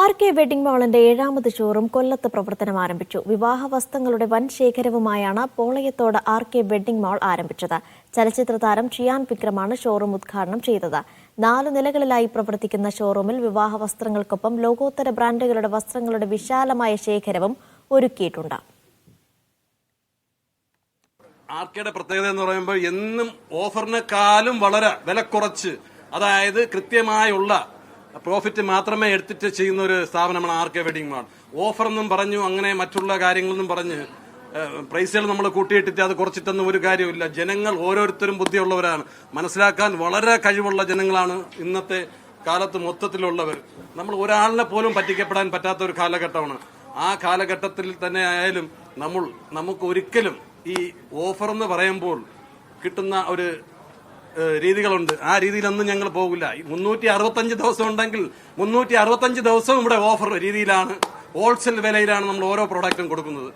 RK. Wedding മാളിന്റെ 7ാമത് showroom കൊല്ലത്ത് പ്രവർത്തനം ആരംഭിച്ചു. വിവാഹ വസ്ത്രങ്ങളുടെ വൻ ശേഖരവുമായാണ് പോളയത്തോട് ആർ.കെ. വെഡിംഗ് മാൾ ആരംഭിച്ചത്. ചലച്ചിത്ര താരം ഷിയാൻ വിക്രമാണ് ഷോറൂം ഉദ്ഘാടനം ചെയ്തത്. 4 നിലകളിലായി പ്രവർത്തിക്കുന്ന ഷോറൂമിൽ വിവാഹ വസ്ത്രങ്ങൾക്കൊപ്പം ലോകോത്തര ബ്രാൻഡുകളുടെ വസ്ത്രങ്ങളുടെ വിശാലമായ ശേഖരവും ഒരുക്കിയിട്ടുണ്ട്. ആർക്കെയുടെ പ്രത്യേകത എന്ന് പറയുമ്പോൾ എന്നും ഓഫറിനെക്കാളും വളരെ വില കുറച്ച്, അതായത് കൃത്യമായുള്ള പ്രോഫിറ്റ് മാത്രമേ എടുത്തിട്ട് ചെയ്യുന്ന ഒരു സ്ഥാപനമാണ് ആർ.കെ. Wedding mall. ഓഫർ എന്നും പറഞ്ഞു അങ്ങനെ മറ്റുള്ള കാര്യങ്ങളെന്നും പറഞ്ഞ് പ്രൈസുകൾ നമ്മൾ കൂട്ടിയിട്ടിട്ട് അത് കുറച്ചിട്ടൊന്നും ഒരു കാര്യമില്ല. ജനങ്ങൾ ഓരോരുത്തരും ബുദ്ധിയുള്ളവരാണ്, മനസ്സിലാക്കാൻ വളരെ കഴിവുള്ള ജനങ്ങളാണ് ഇന്നത്തെ കാലത്ത് മൊത്തത്തിലുള്ളവർ. നമ്മൾ ഒരാളിനെ പോലും പറ്റിക്കപ്പെടാൻ പറ്റാത്ത ഒരു കാലഘട്ടമാണ്. ആ കാലഘട്ടത്തിൽ തന്നെ ആയാലും നമുക്ക് ഒരിക്കലും ഈ ഓഫർ എന്ന് പറയുമ്പോൾ കിട്ടുന്ന ഒരു രീതികളുണ്ട്. ആ രീതിയിലൊന്നും ഞങ്ങൾ പോകില്ല. 365 ദിവസം ഉണ്ടെങ്കിൽ 365 ദിവസവും ഇവിടെ ഓഫർ രീതിയിലാണ്, ഹോൾസെയിൽ വിലയിലാണ് നമ്മൾ ഓരോ പ്രോഡക്റ്റും കൊടുക്കുന്നത്.